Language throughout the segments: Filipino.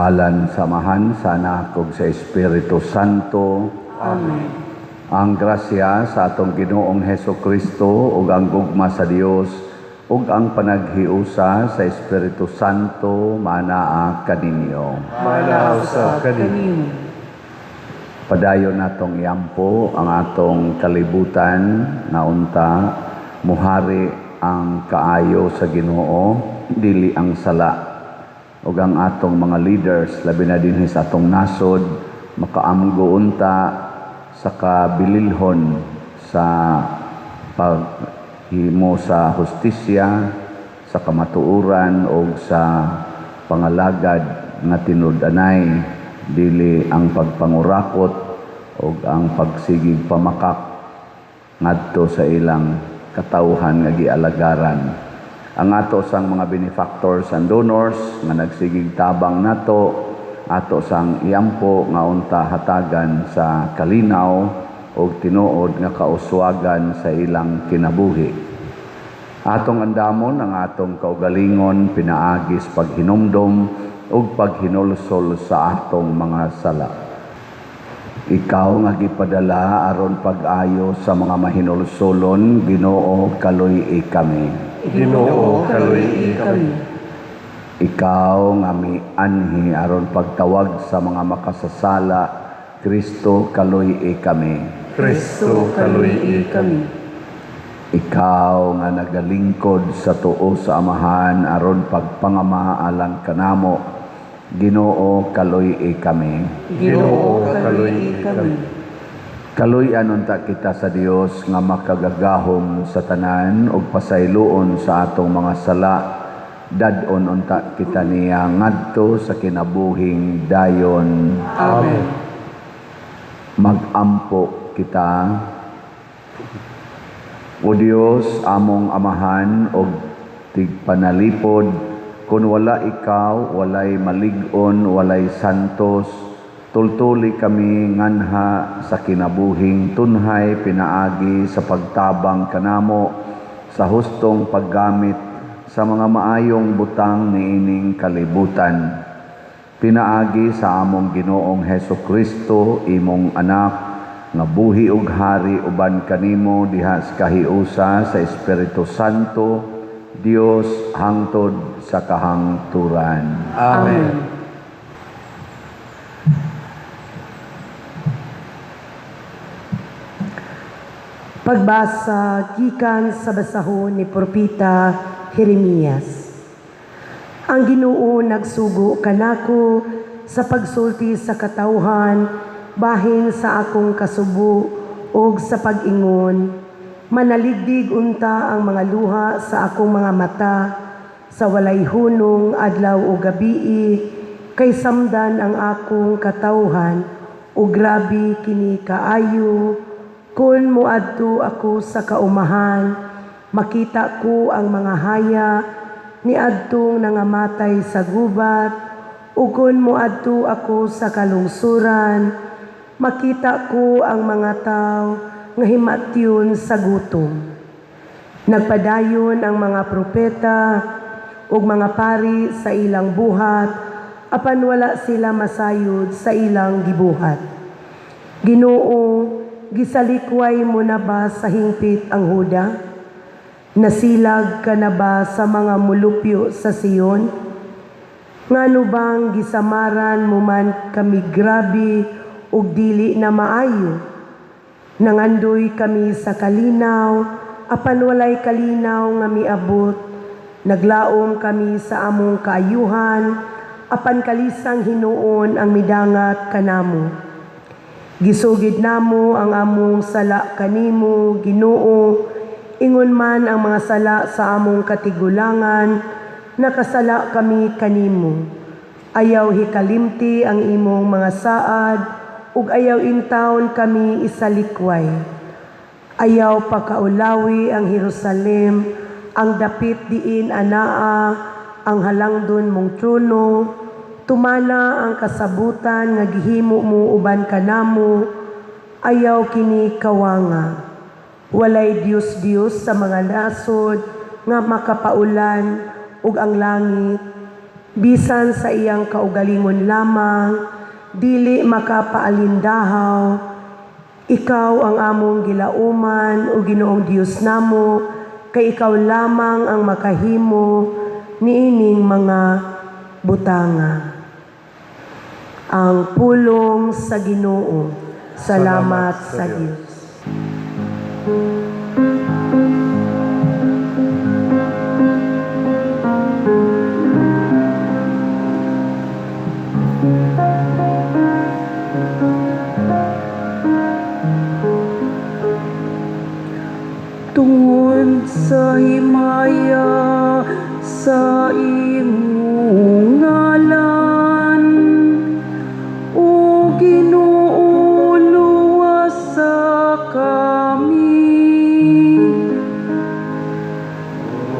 ngalan samahan sa Anak ug sa Espiritu Santo. Amen. Ang grasya sa atong Ginoong Hesukristo ug ang gugma sa Dios ug ang panaghiusa sa Espiritu Santo manaa kaninyo. Manaw sa kanimo. Padayon natong iampo ang atong kalibutan na unta muhari ang kaayo sa Ginoo dili ang sala. Ug ang atong mga leaders labi na dinhi sa atong nasod makaamgo unta sa kabililhon sa paghimo sa hustisya, sa kamatuoran o sa pangalagad nga tinud-anay dili ang pagpangurakot o ang pagsigig pamakak ngadto sa ilang katawhan nga gialagaran. Ang ato sang mga benefactors and donors nga nagsigig tabang nato ato sang iampo nga unta hatagan sa kalinaw o tinuod nga kauswagan sa ilang kinabuhi. Atong andamon ang atong kaugalingon pinaagis paghinumdom ug paghinulsol sa atong mga sala. Ikaw nga gipadala aron pag-ayo sa mga mahinulsolon, Ginoo kaluy kami. Ginoo kaluy kami. Ikaw nga mianhi aron pagtawag sa mga makasasala, Kristo kaluy kami. Kristo kaluy kami. Ikaw nga nagalingkod sa tuo sa Amahan aron pagpangama alang kanamo, Ginoo kaluy kami. Ginoo kaluy kami. Kaluy-an unta kita sa Dios nga makagagahom sa tanan ug pasayloon sa atong mga sala. Dad-on unta kita niya ngadto sa kinabuhing dayon. Amen. Magampo kita. O Dios, among Amahan og tigpanalipod, kun wala ikaw, walay malig-on, walay santos, tultuli kami nganha sa kinabuhing tunhay pinaagi sa pagtabang kanamo sa hustong paggamit sa mga maayong butang niining kalibutan. Pinaagi sa among Ginoong Hesukristo, imong anak, nga buhi ug hari uban kanimo diha sa kahiusa sa Espiritu Santo, Dios hangtod sa kahangturan. Amen. Pagbasa gikan sa basahon ni Propeta Jeremias. Ang Ginoo nagsugo kanako sa pagsulti sa katawhan bahin sa akong kasubo ug sa pag-ingon, manaligdig unta ang mga luha sa akong mga mata sa walay hunong adlaw o gabii kay samdan ang akong katawhan ug grabe kini kaayo. Kun muadto ako sa kaumahan, makita ko ang mga haya ni adtong nangamatay sa gubat, ug kun muadto ako sa kalungsuran, makita ko ang mga tao nga himatyon sa gutom. Nagpadayon ang mga propeta ug mga pari sa ilang buhat, apan wala sila masayod sa ilang gibuhat. Ginoo, gisalikway mo na ba sa hingpit ang Huda? Nasilag ka na ba sa mga mulupyo sa Sion? Ngano bang gisamaran mo man kami grabe ug dili na maayo? Nangandoy kami sa kalinaw, apan walay kalinaw nga miabot. Naglaom kami sa among kaayuhan, apan kalisang hinuon ang midangat kanamo. Gisugid namo ang among sala kanimo, Ginoo, ingon man ang mga sala sa among katigulangan, nakasala kami kanimo. Ayaw hikalimti ang imong mga saad, ug ayaw intawon kami isalikway. Ayaw pakaulawi ang Jerusalem, ang dapit diin anaa, ang halangdon mong trono, tumana ang kasabutan nga gihimo mo uban kanamo, ayaw kini kawanga. Walay Dios sa mga nasod nga makapaulan ug ang langit Bisan sa iyang kaugalingon lamang, dili makapaalindahaw, ikaw ang among gilauman o Ginoong Dios namo, kay ikaw lamang ang makahimo niining mga butanga. Ang pulong sa Ginoo. Salamat sa Dios. Tungod sa himaya sa imong ngalan, o Ginoo, luwas sa kami.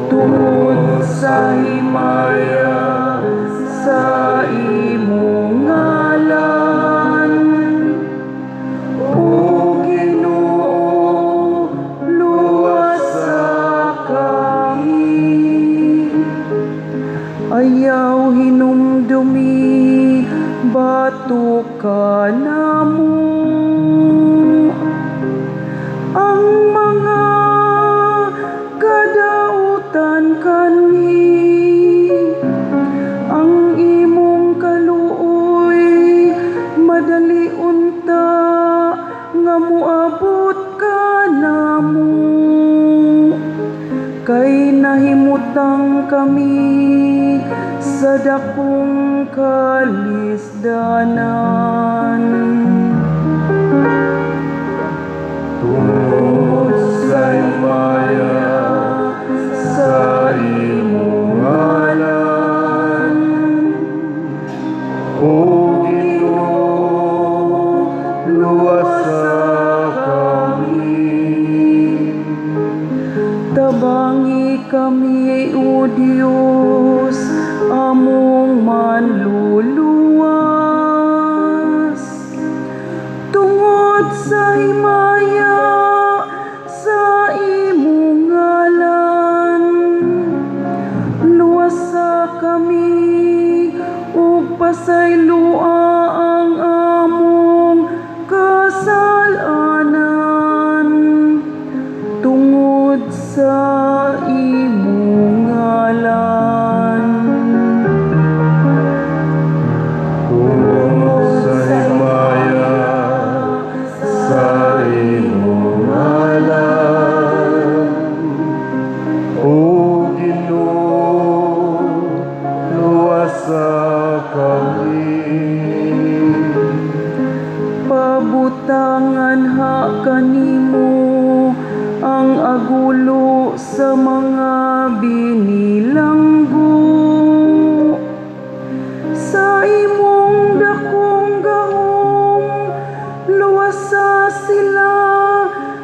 Tungod sa himaya sa imong ngalan, o Ginoo, luwas sa kami. Ayaw hinumdumi, bato ka namo. Ang mga kadautan kanhi, ang imong kaluoy, madali unta nga muabot ka namo. Kay nahimutang kami sa dakong kalisdanan. Tungod sa himaya sa imong ngalan, o Ginoo, luwas sa kami. Tabangi kami, o Diyos, among manluluwas. Tungod sa himaya sa imong ngalan, luwas sa kami, ug pasaylua ang among kasalanan. Tungod sa imong ngalan. Tungod sa himaya sa imong ngalan, o Ginoo, luwas sa kami. Pabutangan ha kanimo ang agulo sa mga binilanggo. Sa imong dakong gahom, luwasa sila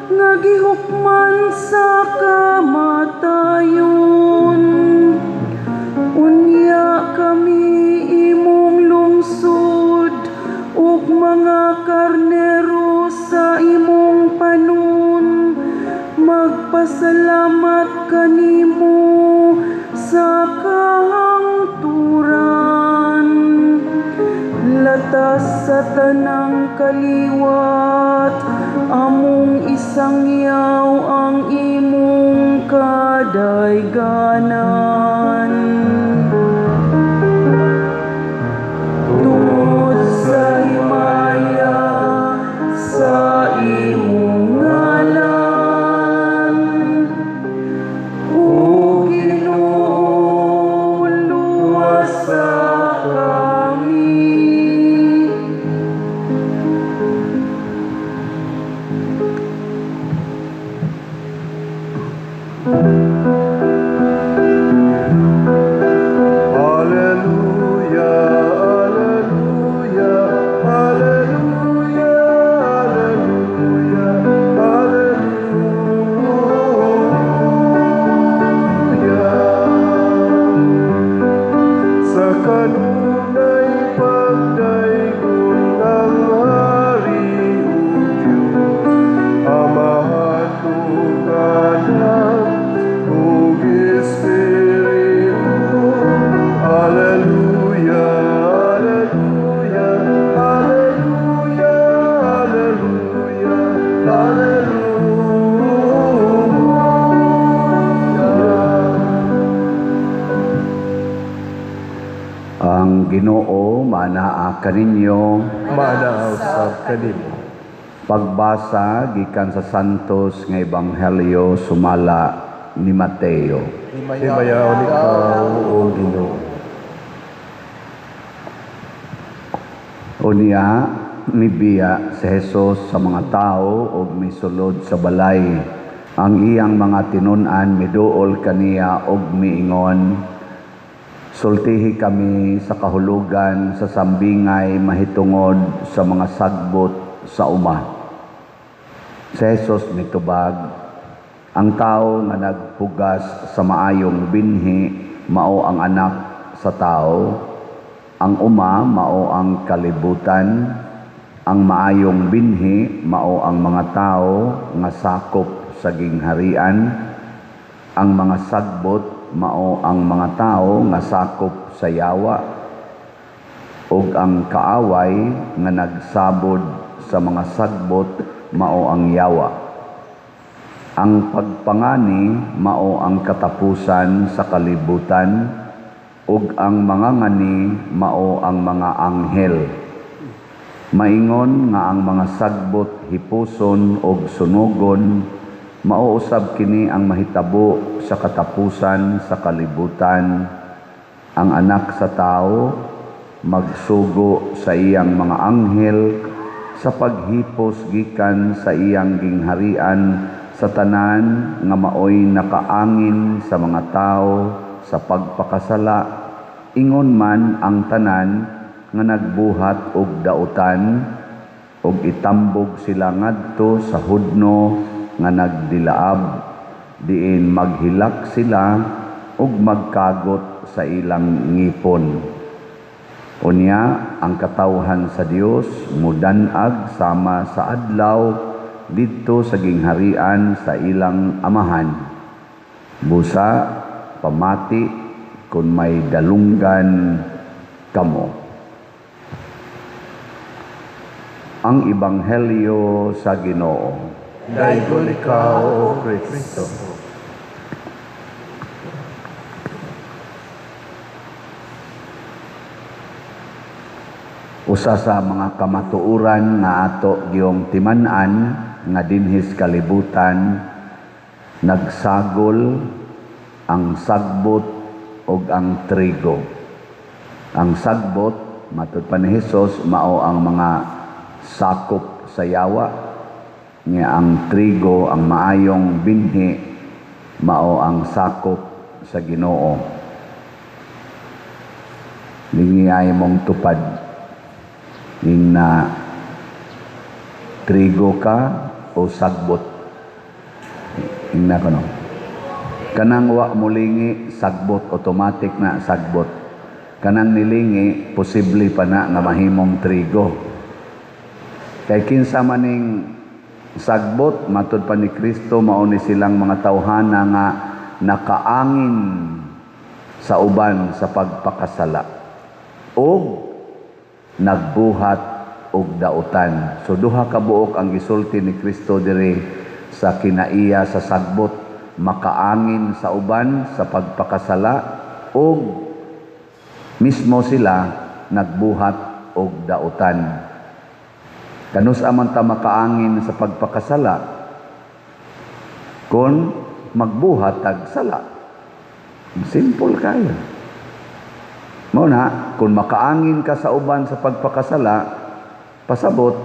nga gihukman sa kamatayon. Unya kami imong lungsod ug mga karnero sa imong panon, magpasalamat kanimo sa kahangturan. Latas sa tanang kaliwat, among isangyaw ang imong kadayganan. Tungod sa himaya sa imong ngalan, o Ginoo, luwas sa kami. Amahan tuhan Ginoo, manaa kaninyo. Manausap kanimo. Pagbasa gikan sa Santos nga Ebanghelyo sumala ni Mateo. Himayaw ikaw, O Ginoo. Unya, mibiya si Jesus sa mga tao o misulod sa balay. Ang iyang mga tinun-an miduol kaniya og miingon, sultihi kami sa kahulugan sa sambingay mahitungod sa mga sagbot sa uma. Si Jesus mitubag, ang tao nga nagpugas sa maayong binhi mao ang anak sa tao, ang uma mao ang kalibutan, ang maayong binhi mao ang mga tao nga sakop sa gingharian, ang mga sagbot mao ang mga tao nga sakop sa yawa, ug ang kaaway nga nagsabod sa mga sagbot mao ang yawa. Ang pagpangani mao ang katapusan sa kalibutan, ug ang mga ngani mao ang mga anghel. Maingon nga ang mga sagbot hipuson og sunugon, mao usab kini ang mahitabo sa katapusan sa kalibutan. Ang anak sa tao magsugo sa iyang mga anghel sa paghipos gikan sa iyang gingharian sa tanan nga maoy nakaangin sa mga tao sa pagpakasala, ingon man ang tanan nga nagbuhat og dautan, og itambog sila ngadto sa hudno nga nagdilaab, diin maghilak sila ug magkagot sa ilang ngipon. Unya, ang katawhan sa Dios mudanag sama sa adlaw didto sa gingharian sa ilang amahan. Busa, pamati, kung may dalunggan kamo. Ang Ebanghelyo sa Ginoo. Daygon ikaw, O Kristo. Usa sa mga kamatuoran nga ato giyong timan-an nga dinhis kalibutan, nagsagol ang sagbot ug ang trigo. Ang sagbot, matud pa ni Hesus, mao ang mga sakop sa yawa, niya ang trigo, ang maayong binhi, mao ang sakop sa Ginoo. Lingiyay mong tupad ning na trigo ka o sagbot. Ingna ko no. Kanang wa mulingi sagbot, automatic na sagbot. Kanang nilingi posible pa na nga mahimong trigo. Kay kinsa maning sagbot matud pa ni Kristo mao ni silang mga tawhana nga nakaangin sa uban sa pagpakasala o nagbuhat og dautan. So duha ka buok ang gisulti ni Kristo diri sa kinaiya sa sagbot, makaangin sa uban sa pagpakasala og mismo sila nagbuhat og dautan. Kanus aman ta makaangin sa pagpakasala kun magbuhat tag sala. Simple kayo. Mao na, kung makaangin ka sa uban sa pagpakasala, pasabot,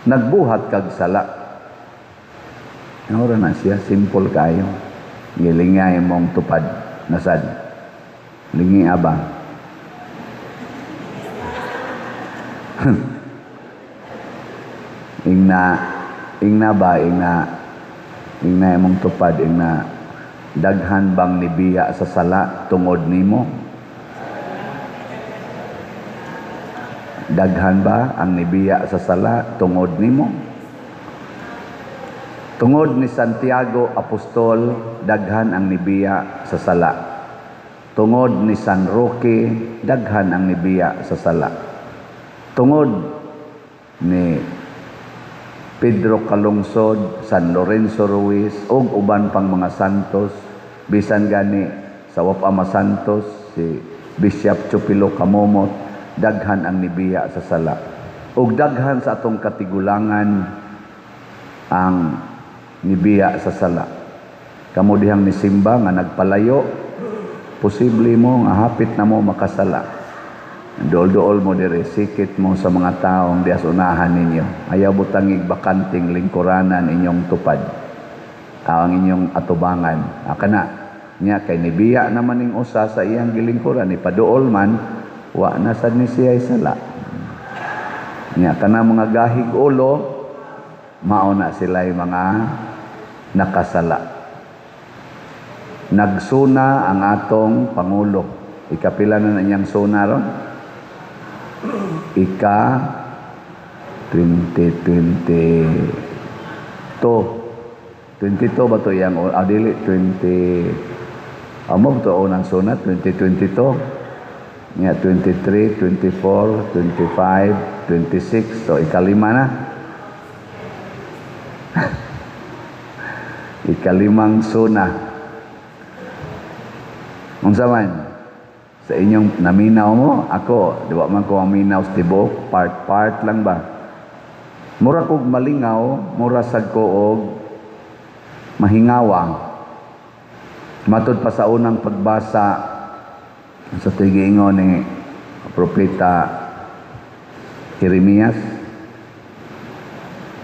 nagbuhat kag sala. Ano na siya, simple kayo. Ngilingay mong tupad, nasad. Lingi abang. ingna mong tupad, daghan bang nibiya sa sala tungod nimo? Daghan ba ang nibiya sa sala tungod nimo? Tungod ni Santiago Apostol, daghan ang nibiya sa sala. Tungod ni San Roque, daghan ang nibiya sa sala. Tungod ni Pedro Calungsod, San Lorenzo Ruiz, ug uban pang mga santos, bisan gani sa Wapama Santos, si Bishop Chupilo Kamomot, daghan ang nibiya sa sala. Ug daghan sa atong katigulangan ang nibiya sa sala. Kamo dihang nisimba nga nagpalayo, posible mo nga hapit na mo makasala. Dool-dool mo dire, sikit mo sa mga taong dias unahan ninyo. Ayaw butangig bakanting lingkuranan inyong tupad. Ang inyong atubangan. Kana, niya kay nibiya naman ning usa sa iyang gilingkuran, ipaduol man, wa na sad ni siya sala. Niya kana mga gahig ulo, mao na sila'y mga nakasala. Nagsuna ang atong Pangulo. Ikapila na niyang suna ron? Ika 2022 ba to yang dili 20 amo to unang sunat 2022 nya 23 24 25 26 so ikalima na ikalimang suna unsa man sa inyong naminaw mo, ako, di ba man ko aminaw sa tibok, part lang ba? Mura kog malingaw, mura sad ko og mahingawang. Matod pa sa unang pagbasa sa tigingon ni Propeta Jeremias,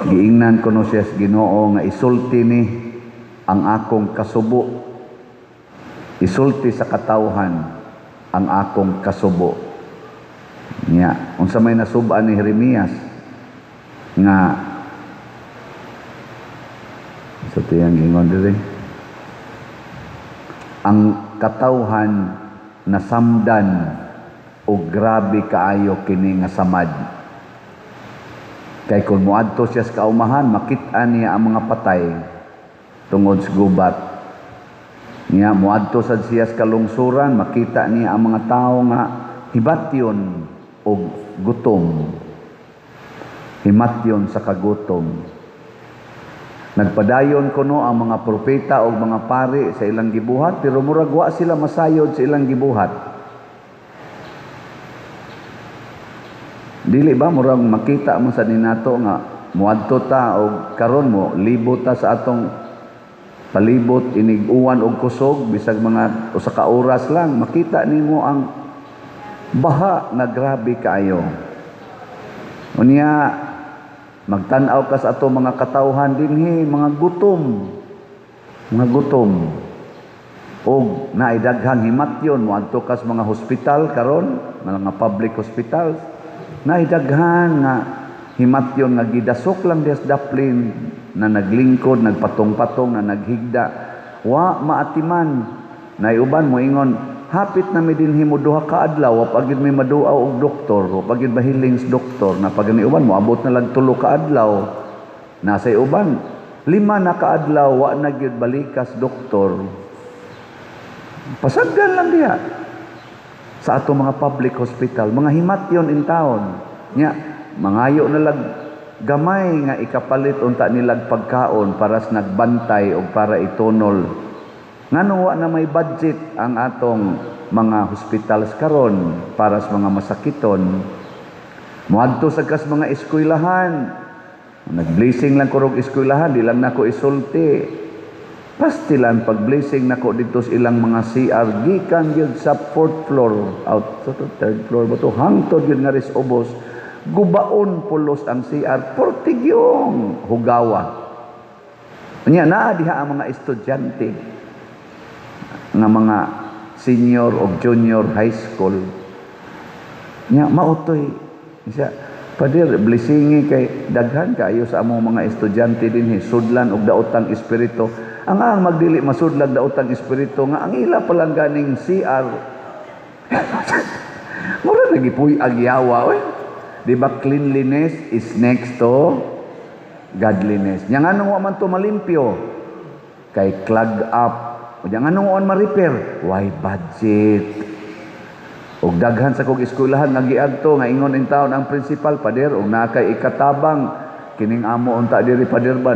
giingnan ko no siya sa Ginoo nga isulti ni ang akong kasubo, isulti sa katawhan ang akong kasubo. Nya, unsa may nasubaan ni Jeremias nga sa tiyang gingon diri. Ang katawhan nasamdan o grabe kaayo kini nga samad. Kay kung muadto siya sa kaumahan, makita niya ang mga patay tungod sa gubat. Niya muadto sad siya sa kalungsuran, makita niya ang mga tao nga hibatyon og gutom. Himatyon sa kagutom. Nagpadayon kuno ang mga propeta o mga pari sa ilang gibuhat, pero murag wa sila masayod sa ilang gibuhat. Dili ba murag makita mo sa ninato nga muadto ta og karon mo libo ta sa atong palibot inig-uwan og kusog bisag mga usa ka oras lang makita nimo ang baha nga grabe kaayo. Unya magtan-aw ka sa ato mga katawhan dinhi mga gutom og naay daghang himatyon moadto ka sa mga hospital karon mga public hospitals naay daghan nga himatyon nga gidasok lang des daplin na naglingkod, nagpatong-patong, na naghigda. Wa maatiman. Naiuban mo ingon, hapit na mi dinhi mo duha ka adlaw, wa pagid mi maduaw og doktor, wa pagid mahiling sa doktor, na pag niuban mo abot na lang 3 ka adlaw. Nasay uban, 5 na ka adlaw, wa na gyud balikas doktor. Pasagdan lang diha sa ato mga public hospital, mga himatyon in town. Nya, mangayo na lang gamay nga ikapalit unta nilag pagkaon para sa nagbantay o para itunol. Ngano wa na may budget ang atong mga hospitals karon para sa mga masakiton. Muadto sa kas mga eskwelahan. Nag-blessing lang ko og eskwelahan, di lang nako isulti. Pastilan pag-blessing nako dito sa ilang mga CR gikan gyud sa 4th floor out sa 3rd floor ba to hangtod gyud nga ris ubos. Gubaon pulos ang CR, portigyong hugawa. Nya naa diha ang mga estudyante nga mga senior o junior high school. Nya mautoy siya, Pader, blessingi kay daghan kayo sa among mga estudyante dinhi sudlan og daotang espiritu. Ang magdili masudlag daotang espiritu nga ang ila palang ganing CR. Mura nagipuy agyawa oy. Di ba cleanliness is next to godliness. Yang anong wa man to malimpyo? Kay clog up. O yang anong wa ma-repair? Why budget? Og daghan sa kong eskwelahan nga giadto nga ingon in taon ang principal pader og naa kay ikatabang kining amo unta diri pader ba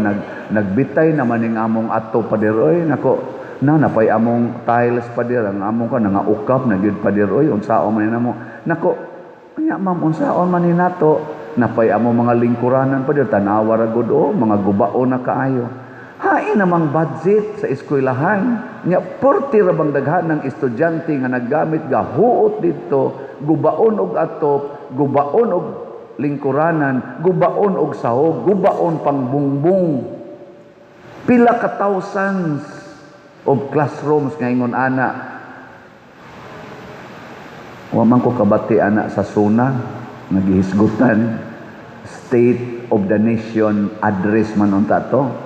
nagbitay naman ning among ato pader oy nako napay among tiles padir, ang among ka, nangaukap, nagyud padir, oy, unsaon man namo. Nako, kaya ma'am, unsaon man ni nato, napay among mga lingkuranan padir, tanawa ra gud o, mga gubao na kaayo. Hain namang budget sa eskwelahan. Nya 40 ra bang daghan ng estudyante nga naggamit gahuot dito, gubaon og atop, gubaon og lingkuranan, gubaon og sahog, gubaon pang bungbong. Pila ka thousands of classrooms nga ingon ana. Wa man ko kabati ana sa SUNA, nagihisgutan, State of the Nation address man unta to.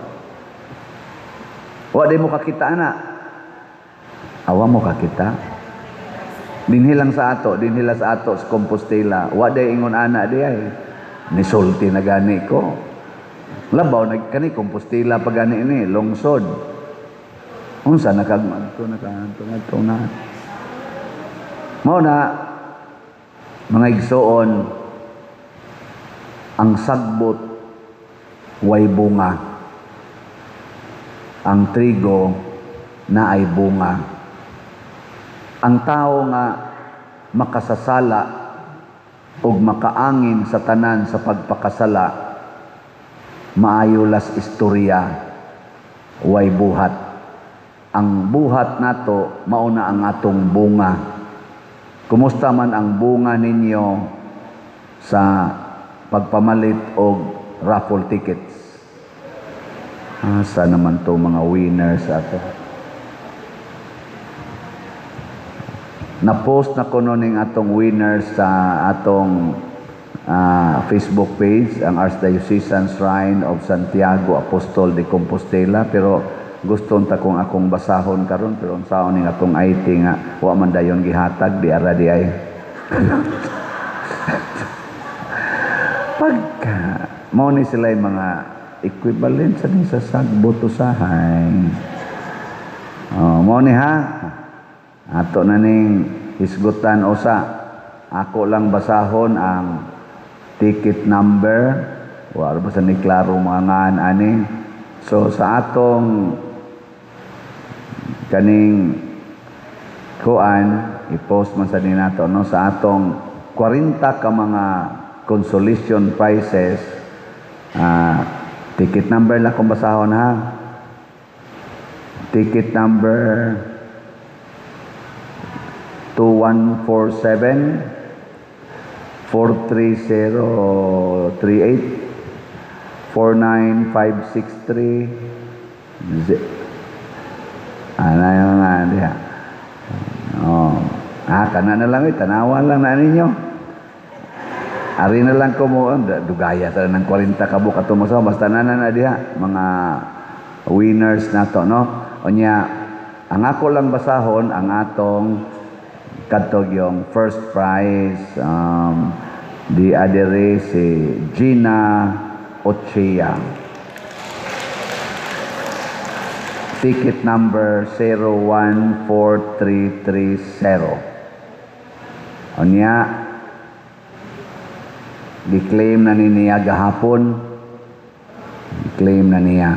Wa di mo kakita ana. Awa mo kakita. Dinhi sa ato sa Compostela. Wa di ingon ana di ay. Nisulti na gani ko. Labaw na kani Compostela pa gani ini lungsod. Unsa nakagmadto na. Mao na mga igsoon ang sagbot way bunga. Ang trigo na ay bunga. Ang tao nga makasasala o makaangin sa tanan sa pagpakasala, maayulas istorya, way buhat. Ang buhat nato, mauna ang atong bunga. Kumusta man ang bunga ninyo sa pagpamalit og raffle tickets? Asa naman to mga winners ato. Na-post na ko ning atong winners sa atong Facebook page, ang Archdiocesan Shrine of Santiago Apostol de Compostela, pero gusto ta kung akong basahon karon, pero unsaon ning atong IT nga wa man dayon gihatag di ara di ay. Pagka mao ni sila mga equivalent sa sagbot usahay. Mao ni ha. Ato na ning hisgutan usa. Ako lang basahon ang ticket number. Wa ba sa ni klaro mga ngan ani. So sa atong kaning kuan i-post man sa nato no sa atong 40 ka mga consolation prizes. Ticket number lang kung basahon ha. Ticket number 2147 43038 49563 ano yung nga diha. Kana na lang tanawan lang na ninyo. Ari na lang ko mo, dugaya sa ng 40 kabuk ato mo sa basta na diha mga winners nato no. Unya ang ako lang basahon ang atong kadtog yung first prize di adere si Gina Ochia. Ticket number 014330. Unya di-claim na niya gahapon. Di-claim na niya.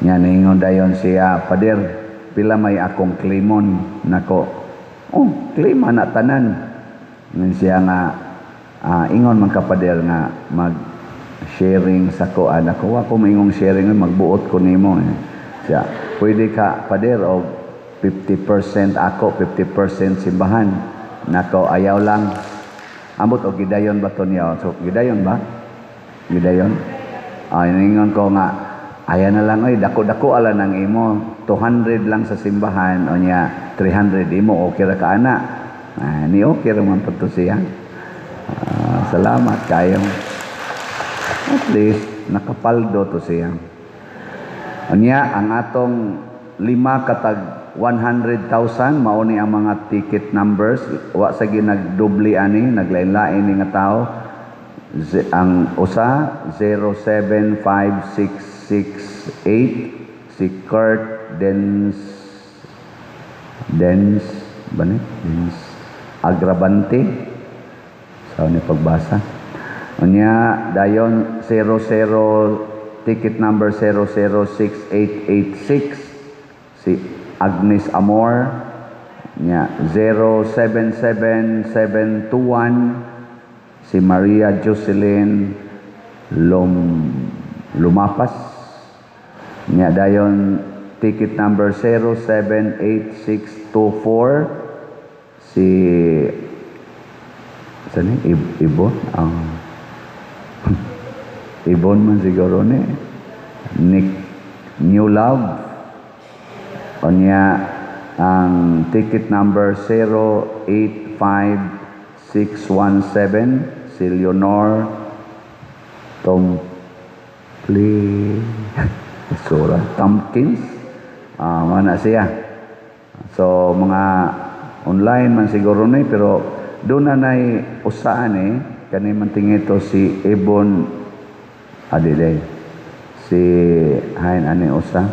Nga ningon dayon siya, Pader, pila may akong claimon nako. Claim na tanan. Ngun siya nga, ingon man ka Pader nga mag-sharing sa ko. Nako, ako maingong sharing, magbuot ko nimo. Siya, pwede ka Pader o 50% ako, 50% simbahan. Nako, ayaw lang. Ambot o gidayon ba to niya? So, gidayon ba? Gidayon? Iningon ko nga, ayan na lang, dako-dako ala ng imo. 200 lang sa simbahan, o niya, 300 imo, okay ra ka ana. Ni okay ra man po to siya. Salamat kayo. At least, nakapaldo to siya. O niya, ang atong 5 katag 100,000 mao ni ang mga ticket numbers. Wa sa ginagdubli ani, naglain-lain ni nga tao. Ang usa 075668 si Kurt Dens Agravante. Sa ni pagbasa. Unya dayon 00 ticket number 006886 si Agnes Amor, nya 077721, si Maria Jocelyn Lumapas, nya dayon ticket number 078624, si saan Ibon ang Ibon man siguro ni Nick New Love, o niya ang ticket number 085617, si Leonor Tompkins, mana siya. So mga online man siguro ni, pero doon na nay usaan kani man tingito si Ibon adiday, si hain ani usa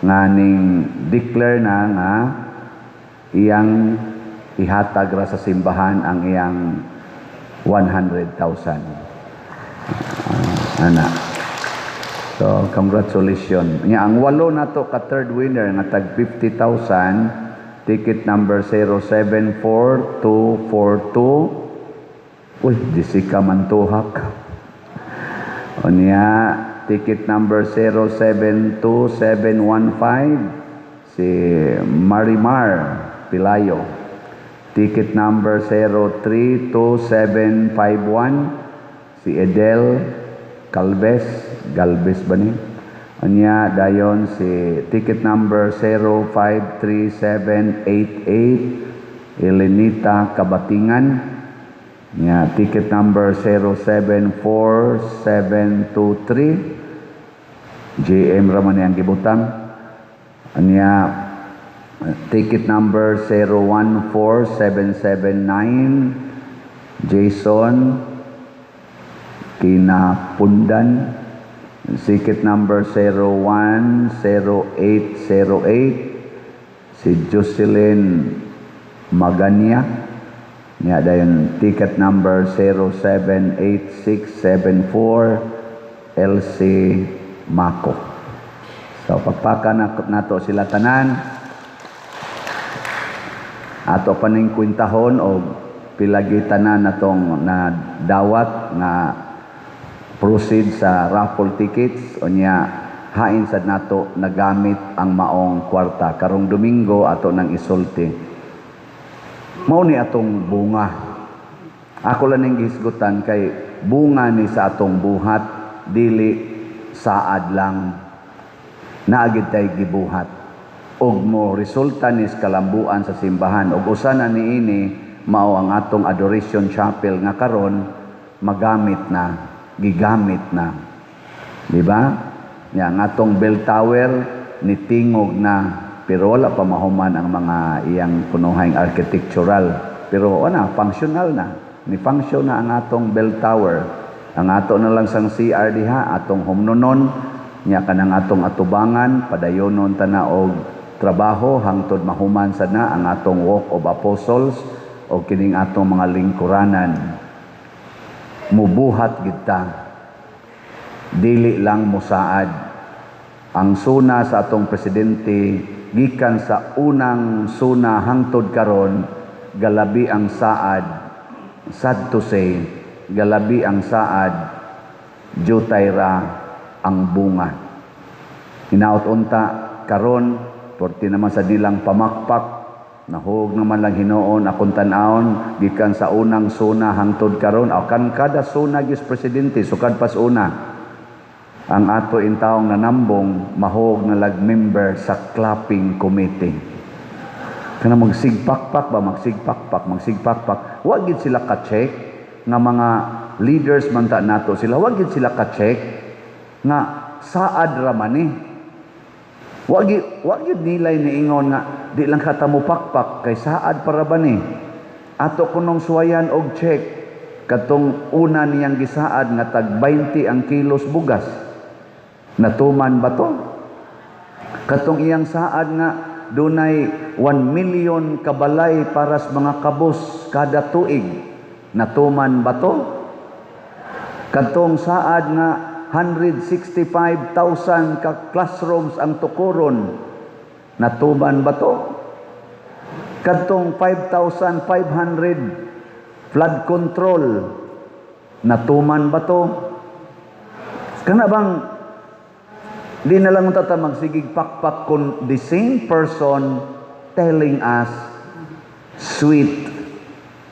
nganing declare na nga iyang ihatag ra sa simbahan ang iyang 100,000 ana. So congratulations nya. Ang walo nato ka third winner nga tag 50,000, ticket number 074242, uy Jessica Mantuhak, o niya ticket number 072715, si Marimar Pilayo. Ticket number 032751, si Edel Galvez ba ni? Anya dayon si ticket number 053788, Elenita Kabatingan. Nya ticket number 074723, JM Raman yang gibutang. Anya ticket number 014779, Jason Kinapundan. Ticket number 010808, si Jocelyn Magania. Nya dayon ticket number 078674, LC Mako. So pagpaka nato sila tanan, ato paning kwintahon o pilagi tanan natong na dawat nga proceed sa raffle tickets, o nya hain sad nato nagamit ang maong kwarta karong Domingo ato nang isulti. Mao ni atong bunga. Ako lang ning gihisgutan kay bunga ni sa atong buhat, dili saad lang naagid tay gibuhat. Og mo resulta ni kalambuan sa simbahan, og usa na niini mao ang atong adoration chapel nga karon gigamit na. Di ba? Yang atong bell tower nitingog na, pero wala pa mahuman ang mga iyang punuhang architectural. Pero functional na. Ni-function na ang atong bell tower. Ang ato na lang sang CR diha, atong humnonon, nya kanang atong atubangan, padayonon ta na og trabaho hangtod mahuman sad na ang atong walk of apostles o kining atong mga lingkuranan. Mubuhat kita, dili lang musaad. Ang suna sa atong presidente gikan sa unang suna hangtod karon, galabi ang saad, sad to say, galabi ang saad, jutay ra ang bunga. Hinaut unta karon, porti naman sa dilang pamakpak, nahug naman lang hinuon akong tan-aon gikan sa unang suna hangtod karon, o kan kada suna gis presidente sukad pas una. Ang ato intawong nanambong mahog na lag-member sa clapping committee. Kana magsigpakpak. Wa gid sila ka-check nga mga leaders man ta nato sila. Wa gid sila ka-check nga saad ra man ni. Wa gid nilay niingon nga di lang kata mo pakpak kay saad para ba ni. Ato kunong suwayan og check katong una niyang gisaad nga tag 20 ang kilos bugas. Natuman ba to? Katong iyang saad nga dunay 1 million kabalay para sa mga kabos kada tuig. Natuman ba to? Katong saad nga 165,000 ka classrooms ang tukuron. Natuman ba to? Kadtong 5,500 flood control, natuman ba to? Kana bang di na lang tata magsigig pakpak kung the same person telling us sweet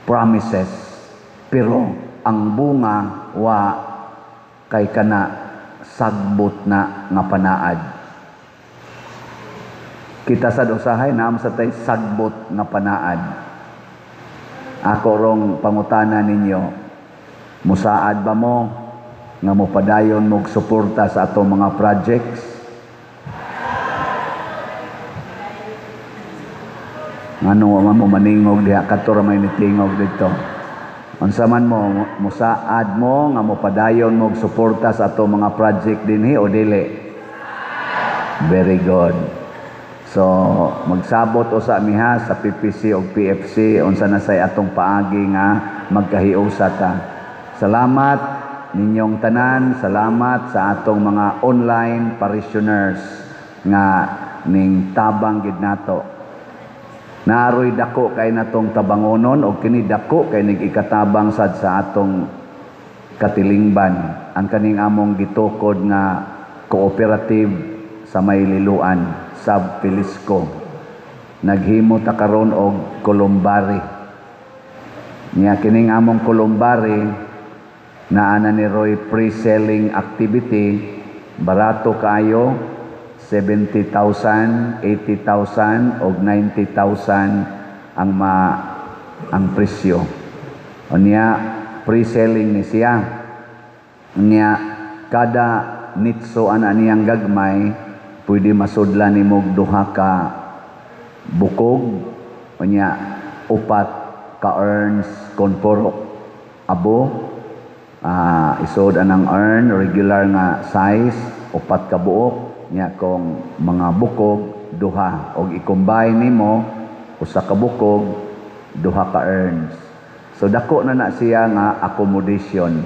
promises, pero ang bunga wa kay kana sagbot na nga panaad. Kita sa usahay naam sa tay sagbot nga panaad. Ako rong pangutana ninyo, musaad ba mo nga mopadayon mog suporta sa atong mga projects? Ano man mo maningog diha kadto ra may nitingog dito. Unsa man mo musaad mo nga mopadayon mog suporta sa atong mga project dinhi o dili? Very good. So magsabot usa miha sa PPC o PFC unsa na say atong paagi nga magkahiusa ta. Salamat ninyong tanan, salamat sa atong mga online parishioners nga ning tabang gid nato. Naaroy dako kay natong tabangonon o kini dako kay nag-ikatabang sad sa atong katilingban ang kaning among gitukod nga cooperative sa Mayliluan, Sub Pilisco. Naghimo ta karon og kulumbari. Nya kining among kulumbari naa na ni Roy pre-selling activity, barato kayo. 70,000, 80,000 o 90,000 ang presyo. Unya pre-selling ni siya. Unya kada nitso ana niyang gagmay pwede masudlan nimo duha ka bukog. Unya upat ka urns kon purok abo. Isod anang urn regular nga size, upat ka buok. Nya kung mga bukog duha og i-combine nimo usa ka bukog duha ka urns. So dako na siya nga accommodation.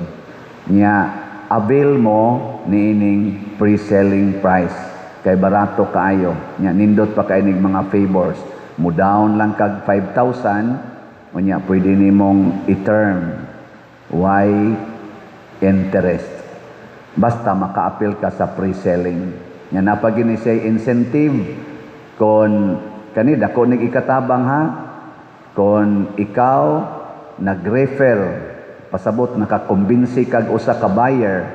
Nya avail mo niining pre-selling price kay barato kaayo. Nya nindot pa kay ning mga favors. Mo down lang kag 5,000 unya pwede nimong i-term why interest. Basta maka-appeal ka sa pre-selling. Nya napagini siya incentive kon kani dako nig ikatabang ha, kon ikaw nag-refer pasabot nakakumbinsi kag usa ka buyer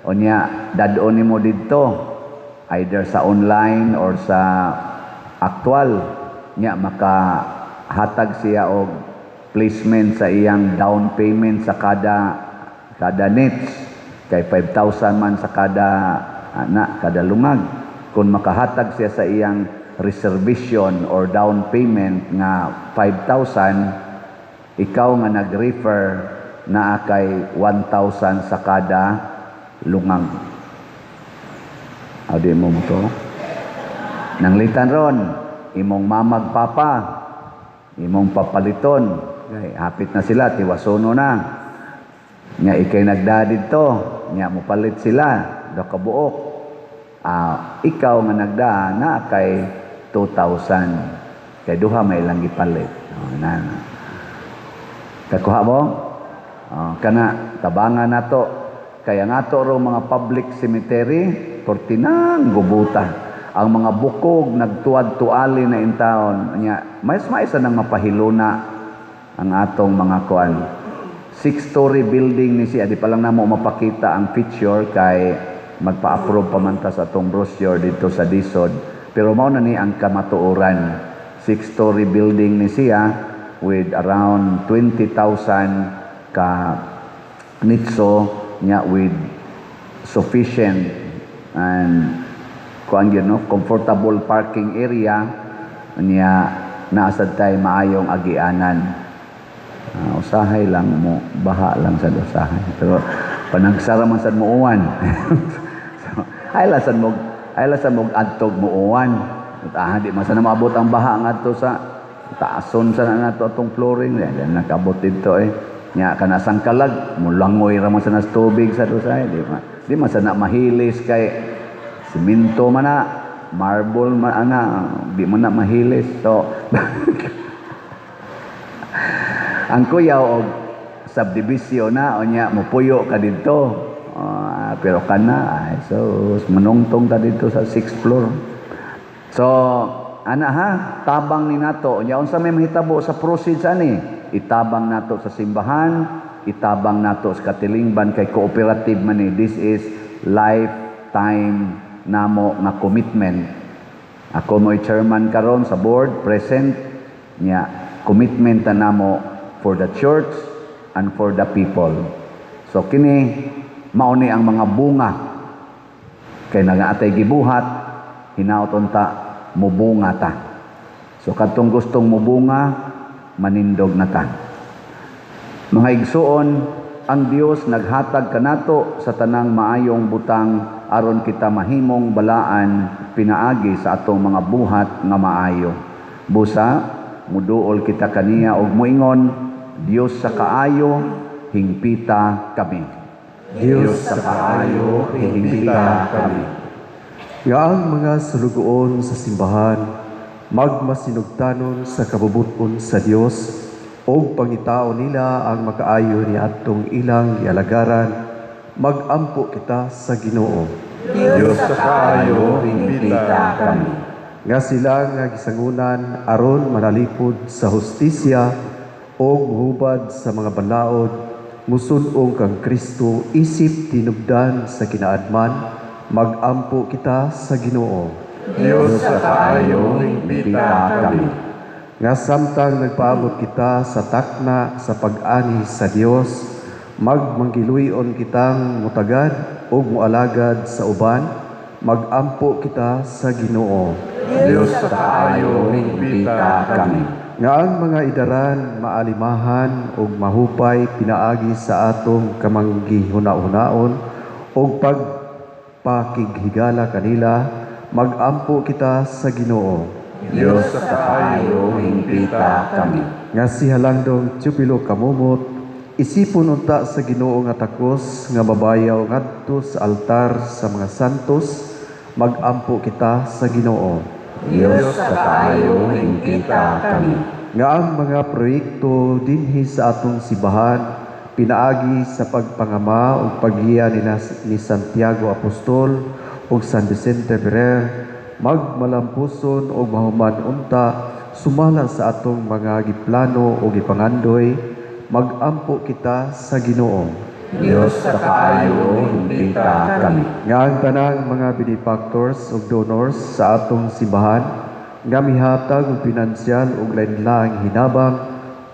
unya dadon nimo didto either sa online or sa actual, nya makahatag siya og placement sa iyang down payment sa kada nits kay 5,000 man sa kada lungag. Kung makahatag siya sa iyang reservation or down payment nga 5,000, ikaw nga nag-refer na kay 1,000 sa kada lungag. Adi mo to? Nanglitan ron, imong mamag papa, imong papaliton. Okay, hapit na sila, tiwasono na. Nya ikay nagdadid to, nya mupalit sila. Do kabuok. Ikaw nga nagdaa na kay 2,000. Kay duha may lang gipalit. Kakuha mo? Kana tabangan nato. Kaya nga to ro mga public cemetery, portinang gubuta. Ang mga bukog nagtuad-tuali na intawon. Nya mais nang mapahiluna ang atong mga kuan. 6-story building ni siya. Di pa lang namo mapakita ang picture kay magpa-approve pa man ta sa atong brochure dito sa Disod. Pero mao na ni ang kamatuoran. 6-story building ni siya with around 20,000 ka nitso nya with sufficient and comfortable parking area nya naasad tay maayong agianan. Usahay lang mo, baha lang sa usahay. Pero panagsara man sad mo uwan. So, ay lasan mo adtog mo uwan. Di man sana maabot ang baha ngadto sa taason sa nato atong flooring. Yan nakabot dito Nya kana sangkalag mulangoy ra man sa tubig sa usahay, di man sana mahilis kay simento man na marble di mo na mahilis. So ang kuyaw og subdivision na unya mupuyo ka dito. Pero kana ay so manungtong ta dito sa 6th floor. So ana ha, tabang ni nato unya unsa may mahitabo sa proceeds ani? Itabang nato sa simbahan, itabang nato sa katilingban kay cooperative man ni. This is lifetime namo nga commitment. Ako mo'y chairman karon sa board, present nya commitment ta namo for the church and for the people. So kini mauni ang mga bunga kay nagaatay gibuhat hinaoton ta mubunga ta. So kadtong gustong mubunga manindog na ta. Mga igsuon, ang Dios naghatag kanato sa tanang maayong butang aron kita mahimong balaan pinaagi sa atong mga buhat nga maayo. Busa muduol kita kaniya og moingon, Dios sa kaayo hingpita kami. Diyos sa kaayo, hingpita kami. Nga ang mga sulugoon sa simbahan, magmasinugtanon sa kabubuton sa Dios, o pangitao nila ang makaayo ni atong ilang ialagaran, magampo kita sa Ginoo. Diyos sa kaayo, hingpita kami. Nga sila nga gisangunan aron manalipod sa hustisya o muhubad sa mga balaod, musunong kang Kristo isip tinubdan sa kinaadman, magampo kita sa Ginoo. Diyos sa kaayo hingpita kami. Nga samtang nagpaabot kita sa takna sa pag-ani sa Dios, magmanggiluyon kitang mutagad o mualagad sa uban, magampo kita sa Ginoo. Diyos sa kaayo hingpita kami. Nga ang mga idaran maalimahan o mahupay pinaagi sa atong kamanggihuna-hunaon o pagpakighigala kanila, magampo kita sa Ginoo. Diyos sa kaayo hingpita kami. Nga si Halandong Tupilo kamumot, isipon unta sa Ginoo nga takos nga babayaw ngadto sa altar sa mga santos, magampo kita sa Ginoo. Diyos sa kaayo hingpita kami. Nga ang mga proyekto dinhi sa atong sibahan pinaagi sa pagpangama ug paggiya ni Santiago Apostol ug San Vicente Ferrer, magmalampuson ug mahuman unta sumala sa atong mga giplano o gipangandoy, magampo kita sa Ginoo. Diyos sa kaayo hingpita kami. Nga ang tanang mga benefactors ug donors sa atong simbahan nga mihatag og pinansyal ug lain-laing hinabang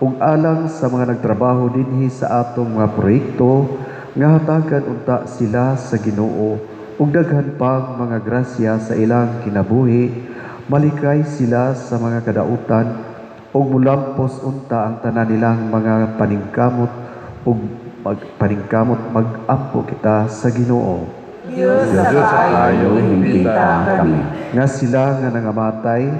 ug alang sa mga nagtrabaho dinhi sa atong mga proyekto, nga hatagan unta sila sa Ginoo ug daghan pang mga grasya sa ilang kinabuhi, malikay sila sa mga kadautan ug mulampos unta ang tanan nilang mga paningkamot ug magampo kita sa Ginoo. Diyos sa kaayo hingpita kami. Nga sila nga nangamatay,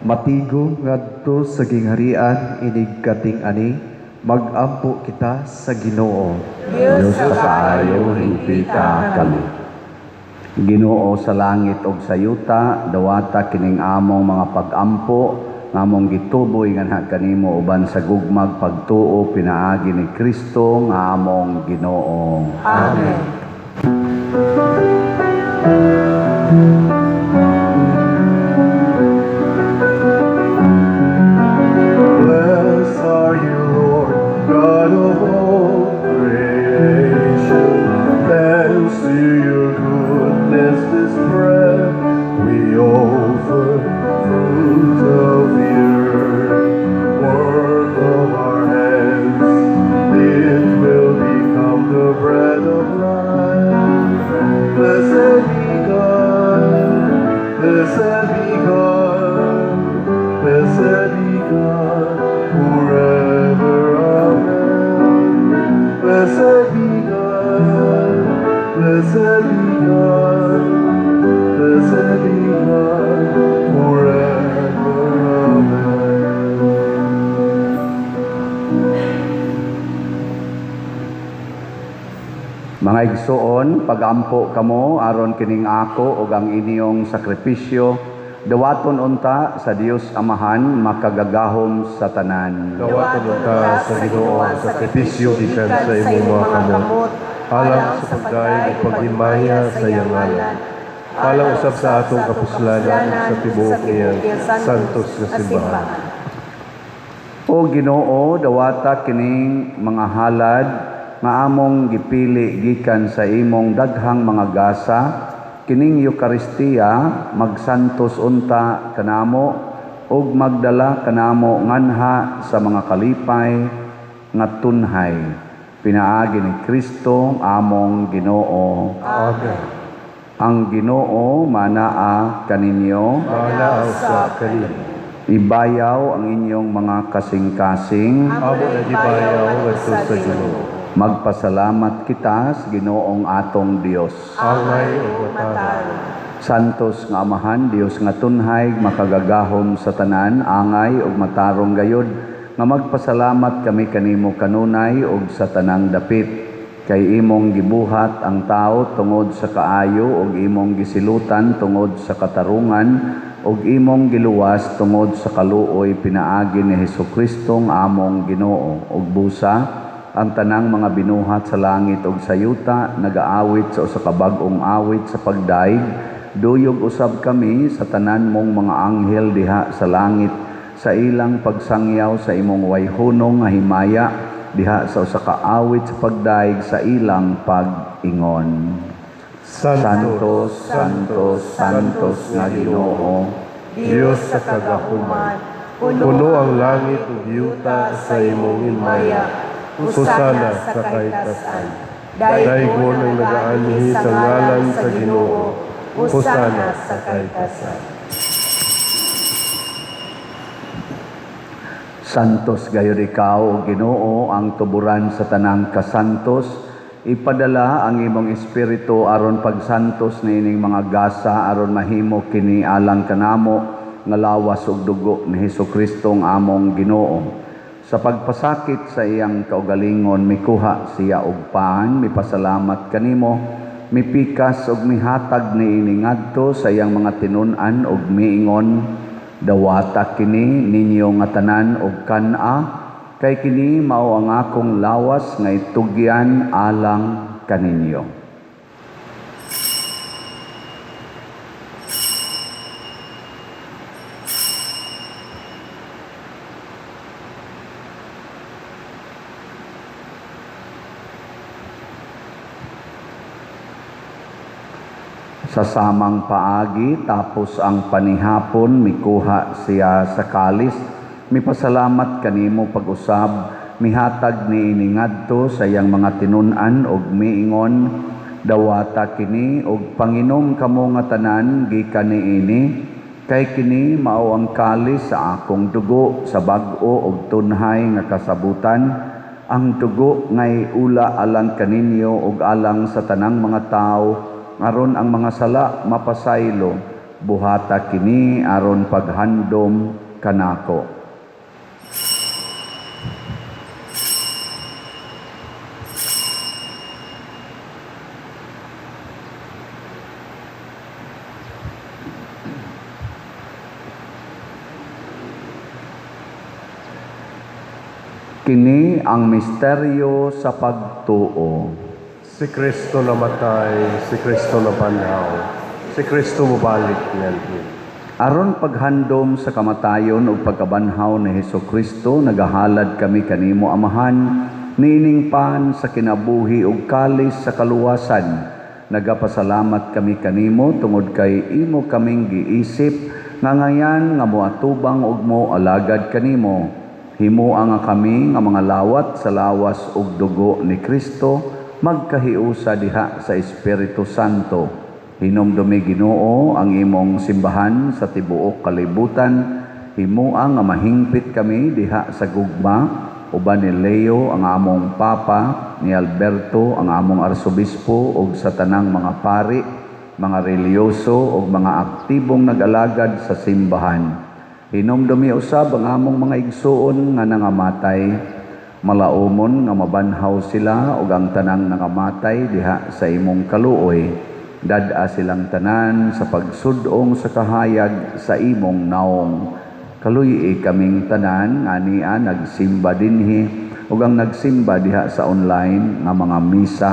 matigo ngadto sa gingharian inig kating ani, magampo kita sa Ginoo. Diyos sa kaayo hingpita kami. Ginoo sa langit ug sa yuta, dawata kining among mga pag-ampo ngamong gituboy nga kanimo uban sa gugmag pagtuo pinaagi ni Kristo nga among Ginoo. Amen. Blessed are you, Lord, God of all creation. Thanks to your goodness this breath we offer, fruit of the earth, work of our hands. It will become the bread of life. Blessed be God, blessed be God, blessed be God, forever, amen. Blessed be God, blessed be God, blessed be God, forever, amen. Mga igsuon, pagampo kamo aron kining ako ug ang inyong sakripisyo Dawaton unta sa Dios Amahan makagagahom sa tanan. Dawaton ka sa Ginoo ang sakripisyo gikan sa imong mga kamot, alang sa pagdaig ug paghimaya sa iyang ngalan. Alang usab sa atong kapuslanan sa tibuok niyang santos nga simbahan. O Ginoo, dawata kining mga halad nga among gipili gikan sa imong daghang mga gasa, kining Eucharistia magsantos unta kanamo ug magdala kanamo nganha sa mga kalipay nga tunhay. Pinaagi ni Kristo among Ginoo. Amen. Ang Ginoo manaa kaninyo, Manaa sa kanila. ibayaw ang inyong mga kasing-kasing. Amo na gibayaw ngadto sa Ginoo. Magpasalamat kita sa Ginoong atong Dios. Angay ug matarong. Santos nga Amahan, Dios nga tunhay, makagagahom sa tanan, angay ug matarong gayod, nga magpasalamat kami kanimo kanunay ug sa tanang dapit. Kay imong gibuhat ang tao tungod sa kaayo ug imong gisilutan tungod sa katarungan ug imong giluwas tungod sa kaluoy pinaagi ni Hesukristo nga among Ginoo. Ug busa ang tanang mga binuhat sa langit ug sa yuta nagaawit sa usa ka bag-ong awit sa pagdaig, duyog usab kami sa tanan mong mga anghel diha sa langit sa ilang pagsangyaw sa imong wayhunong nga himaya diha sa usa ka awit sa pagdaig sa ilang pag-ingon. Santos, Santos, Santos nga Ginoo, Diyos sa kagahuman, puno ang langit ug yuta sa imong himaya. Husana sa kaitasan. Daigon ang nagaanhi sa ngalan sa Ginoo. Husana sa kaitasan. Santos gayud ikaw, o Ginoo, ang tuburan sa tanang kasantos. Ipadala ang imong espiritu aron pagsantos niining mga gasa aron mahimo kini alang kanamo nga lawas ug dugo ni Hesukristo ang among Ginoo. Sa pagpasakit sa iyang kaugalingon, mikuha siya og paan, mipasalamat kanimo, mipikas og mihatag niini ngadto sa iyang mga tinun-an og miingon, dawata kini ninyo nga tanan og kana, kay kini mao ang akong lawas nga itugyan alang kaninyo. Sa samang paagi, tapos ang panihapon, mikuha siya sa kalis, mipasalamat kanimo pag-usab, mihatag ni iningadto sa iyang mga tinun-an og miingon, dawata kini og panginom kamo nga tanan gikan niini, kay kini mao ang kalis sa akong dugo sa bag-o og tunhay nga kasabutan, ang dugo ngay ula alang kaninyo og alang sa tanang mga tao, aron ang mga sala mapasaylo, buhata kini aron paghandom kanako. Kini ang misteryo sa pagtuo. Si Kristo namatay, si Kristo nabanhaw, si Kristo mubalik niyanhin. Aron paghandom sa kamatayon ug pagkabanhaw ni Hesukristo, nagahalad kami kanimo Amahan, niining pan sa kinabuhi ug kalis sa kaluwasan. Nagapasalamat kami kanimo tungod kay imo kaming giisip nga ngayan nga moatubang ug mo alagad kanimo. Himua nga kami nga mga lawat sa lawas ug dugo ni Kristo, magkahiusa diha sa Espiritu Santo. Hinumdumi Ginoo ang imong simbahan sa tibuok kalibutan. Himua nga mahingpit kami diha sa gugma, uban ni Leo ang among Papa, ni Alberto ang among Arsobispo ug sa tanang mga pari, mga reliyoso ug mga aktibong nag-alagad sa simbahan. Hinumdumi usab ang among mga igsuon nga nangamatay, malaumon nga mabanhaw sila ug ang tanang nangamatay diha sa imong kaluoy. dad-a silang tanan sa pagsudong sa kahayag sa imong naong. Kaluyi kaming tanan nga niya nagsimba dinhi ug ang nagsimba diha sa online nga mga misa.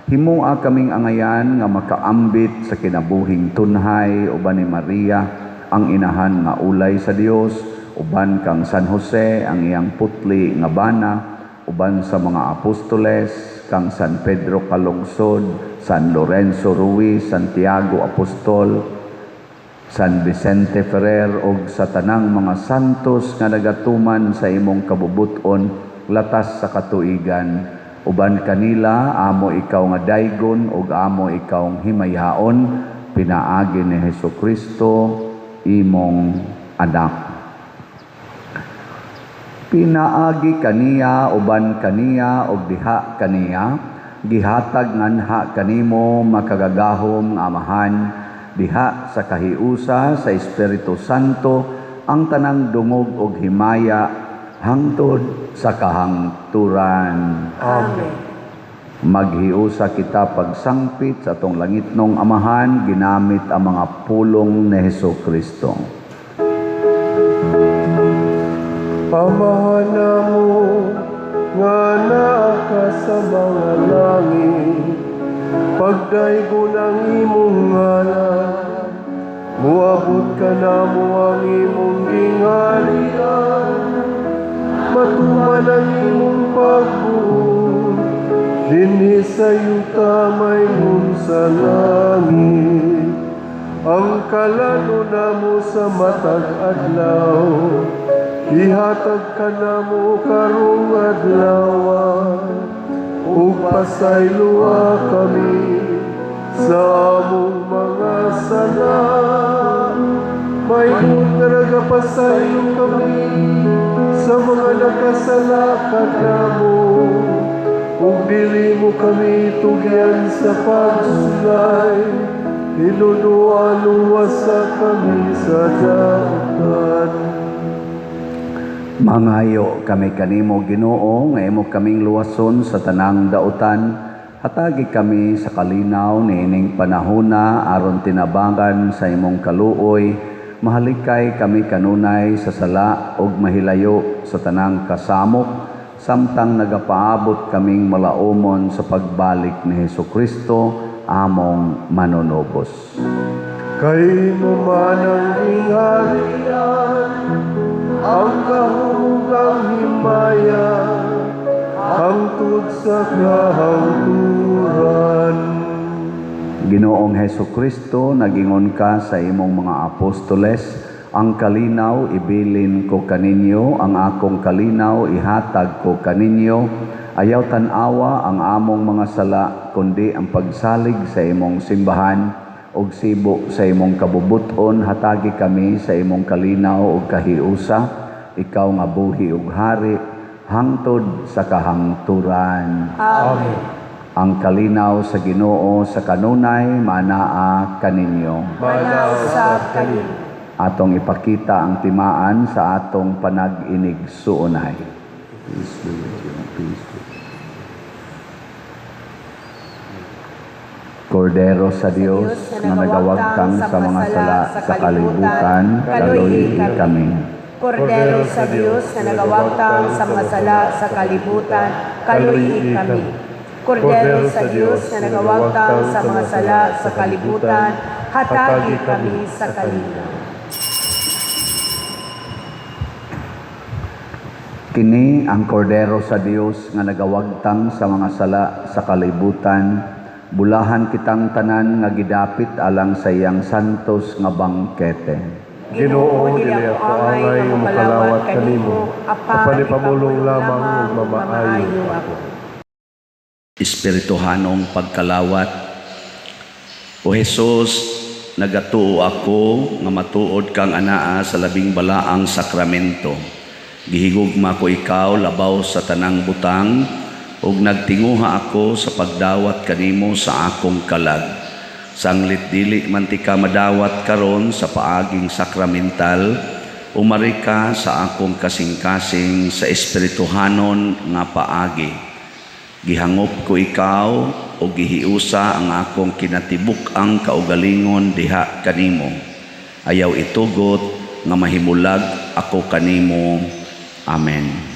Himua kaming angayan nga makaambit sa kinabuhing tunhay uban ni Maria ang inahan nga ulay sa Dios, uban kang San Jose ang iyang putli nga bana, uban sa mga apostoles kang San Pedro Calungsod, San Lorenzo Ruiz, Santiago Apostol, San Vicente Ferrer ug sa tanang mga santos nga nagatuman sa imong kabubuton latas sa katuigan. Uban kanila amo ikaw nga daygon ug amo ikaw himayaon, pinaagi ni Hesukristo imong anak. Pinaagi kaniya uban kaniya ug diha kaniya, gihatag nganha kanimo makagagahom nga amahan, diha sa kahiusa sa Espiritu Santo ang tanang dungog ug himaya hangtod sa kahangturan. Amen. Maghiusa kita pagsangpit sa atong langitnong amahan ginamit ang mga pulong ni Hesukristo. Amahan namo nga naa ka sa mga langit, pagdaygon ang imong ngalan, muabot ka namo ang imong gingharian, matuman ang imong pagbuot, dinhi sa yuta may sa langit. Ang kalano namo sa matag adlaw, ihatag ka namo karong adlaw, ug pasayloa kami sa among mga sala. Mayroon nga nagapasaylo kami sa mga nakasala kadamo, ug dili mo kami tugyan sa pagsulay, inunuan-uwasa kami sa dautan. Mangayo kami kanimo Ginoo nga imo kaming luwason sa tanang dautan. Hatagi kami sa kalinaw niining panahona aron tinabangan sa imong kaluoy. Mahalikay kami kanunay sa sala ug mahilayo sa tanang kasamok samtang nagapaabot kaming malaumon sa pagbalik ni Hesukristo among manunubos. Kay mo man ang ingharian, ang kahugang himaya, hangtod sa kahangturan. Ginoong Hesukristo, nagingon ka sa imong mga apostoles, ang kalinaw ibilin ko kaninyo, ang akong kalinaw ihatag ko kaninyo. Ayaw tanawa ang among mga sala, kundi ang pagsalig sa imong simbahan, ug sibo sa imong kabubuton. Hatagi kami sa imong kalinaw ug kahiusa, ikaw nga buhi ug hari, hangtod sa kahangturan. Amen. Ang kalinaw sa Ginoo sa kanunay manaa kaninyo. Manausap kanin. Atong ipakita ang timaan sa atong panag-inig suunay. Peace be with you. Peace be. Kordero sa Dios na nagawagtang sa mga sala sa kalibutan, kaluyi kami. Kordero sa Diyos na nagawagtang sa mga sala sa kalibutan, kaluyi kami. Kordero sa Diyos na nagawagtang sa mga sala sa kalibutan, hatagi kami sa kalinaw. Kini ang kordero sa Dios nga nagawagtang sa mga sala sa kalibutan, bulahan kitang tanan nga gidapit alang sa iyang santos nga bangkete. Ginoo, dili ako angay nga makalawat kanimo, apani pamulong lamang ug mamaayo ako. Espirituhanong pagkalawat. O Jesus, nagatuo ako nga matuod kang anaa sa labing balaang sakramento. Gihigugma ko ikaw labaw sa tanang butang ug nagtinguha ako sa pagdawat kanimo sa akong kalag. Sanglit dili man ti ka madawat karon sa paaging sakramental, umari ka sa akong kasing-kasing sa espirituhanon nga paagi. Gihangop ko ikaw o gihiusa ang akong kinatibuk ang kaugalingon diha kanimo. Ayaw itugot nga mahimulag ako kanimo. Amen.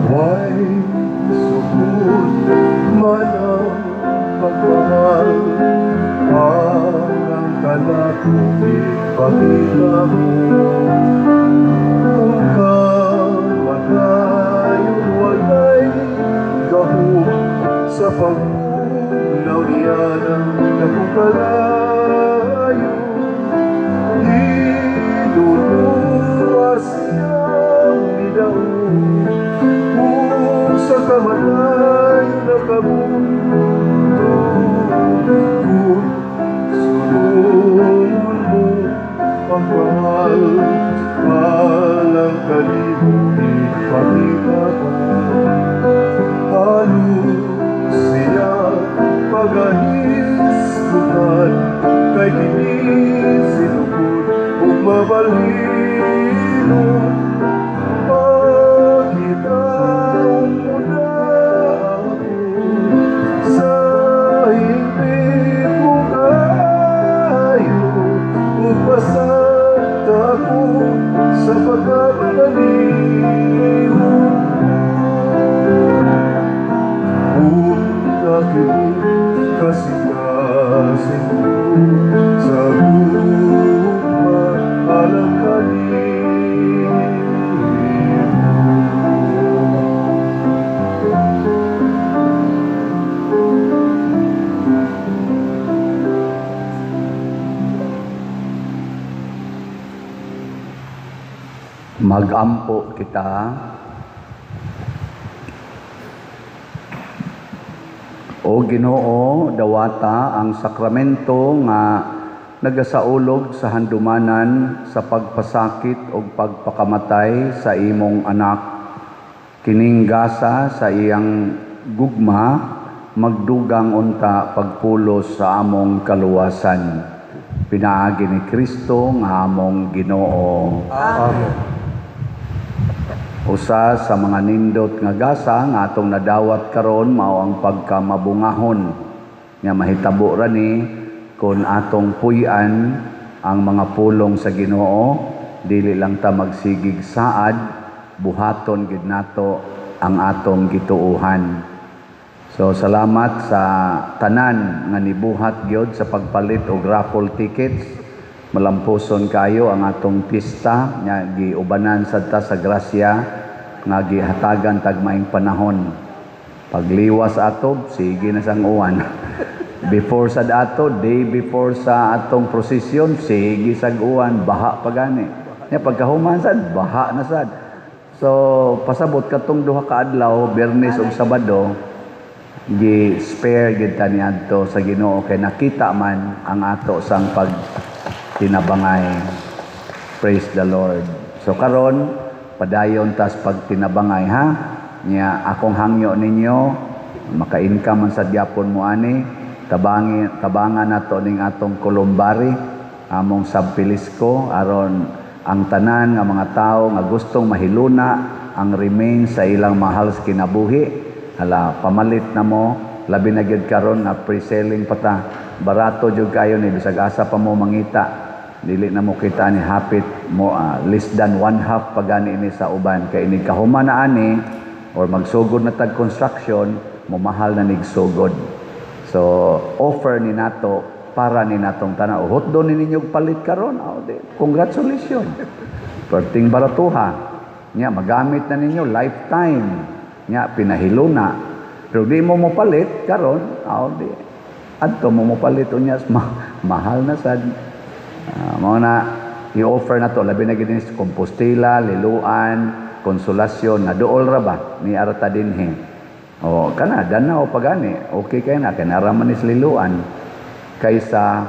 Why sukod man ang pagmamahal, ang kanako ipakita mo. Kung kamatayon walay gahom sa pagpunaw niya ng nagkukalayo, inunuwas niyang bidaon sa kamalayo na kamundo. Kung sunod mo pagmahal, palang kanimo ipakita ko. Halos siya paghahisgutan, kay kini sinugod ug mabalhino. Pagkitaon mo na ako sa higpit mo kayo, upasat ako sa pagkabaliw. Punta kini kasing-kasing mo sa gugma alang kanimo. Magampo kita. O Ginoo, dawata ang sakramento nga nagasaulog sa handumanan sa pagpasakit o pagpakamatay sa imong anak. Kining gasa sa iyang gugma, magdugang unta pagpulos sa among kaluwasan. Pinaagi ni Kristo nga among Ginoo. Amen. Usa sa mga nindot nga gasa nga atong nadawat karon mao ang pagkamabungahon nga mahitabo ra ni kun atong puy-an ang mga pulong sa Ginoo, dili lang ta magsigig saad, buhaton gid nato ang atong gituuhan. So salamat sa tanan nga nibuhat gyud sa pagpalit og raffle tickets. Malampuson kayo ang atong pista nga giubanan sadta sa grasya nga gihatagan tagmaing panahon. Pagliwas ato, sige na sang uwan. Before sa dato, day before sa atong prosesyon, sige sang uwan, baha pa gani. Nya pagkahuman sad, baha na sad. So pasabot katong duha ka adlaw, Biyernes ug Sabado, gi-spare gid ta niadto sa Ginoo kay nakita man ang ato sang pagtinabangay. Praise the Lord. So karon padayon tas pagtinabangay ha. Nya akong hangyo ninyo maka-income man sa gyapon mo ani, tabangan nato ning atong kulumbari, among sabpilisko aron ang tanan nga mga tao nga gustong mahiluna ang remain sa ilang mahal sa kinabuhi. Hala, pamalit na mo, labi na gyud karon na pre-selling pa ta. Barato jud kayo ni bisag asa pa mo mangita. Dili na mo kita ni hapit mo less than 1/2 pagani ini sa uban kay ini kahuman na ani or magsugod na tag construction mo mahal na nig sugod. So offer ni nato para ni natong tanan. Hot do ni ninyo palit karon. Congratulations. Perting baratuha. Nya magamit na ninyo lifetime. Nya pinahiluna. Pero di mo palit karon, di adto mo palit unya mahal na sad. Mao na i-offer na to labi na gid ni Compostela, Liloan, Konsolasyon na dool ra ba ni arata dinhi. O kana Danao pagani, okay kay na kanara man is Liloan kaysa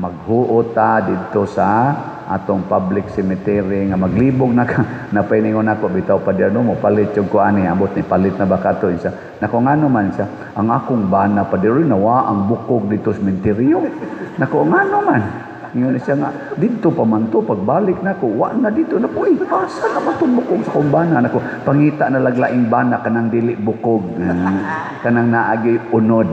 maghuot ta didto sa atong public cemetery nga maglibog na ka napaingon ako bitaw pa diyan mo palit yung kuani abot ni palit na ba kato isa nako ngano man siya ang akong bana pa diri nawa ang bukog dito sa cemeteryo nako ngano man ingon siya nga dito pa man to pagbalik nako wa na dito nako asa na man tong bukog sa akong bana nako pangita na laglaing bana kanang dili bukog kanang naagi unod.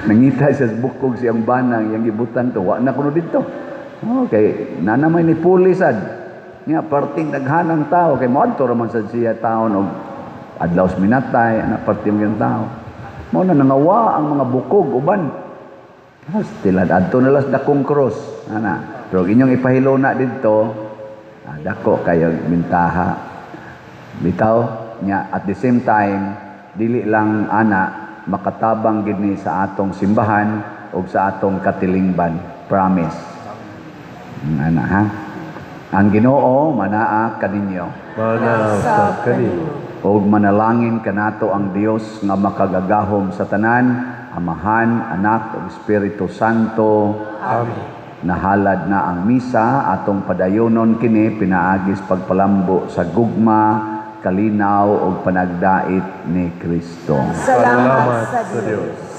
Nangita siya sa bukog siyang banang yang gibutan to wa na kuno dito. Okay, nanamay ni pulisad. Nya parting daghanang tao kay moadto ra man sad siya taon og adlaw minatay ana parting yung tao. Mao na nangawa ang mga bukog uban. Tilad adto na las dakong cross ana. Pero inyong ipahilo na dito dako kayo mintaha. Bitaw nya at the same time dili lang ana makatabang gid ni sa atong simbahan o sa atong katilingban. Promise. Ana ha? Ang Ginoo manaa kaninyo. Mana sa kanino. Og manalangin kanato ang Dios nga makagagahom sa tanan, Amahan, Anak ug Espiritu Santo. Amen. Nahalad na ang misa atong padayonon kini pinaagis pagpalambo sa gugma kalinaw o panagdait ni Kristo. Salamat sa Diyos.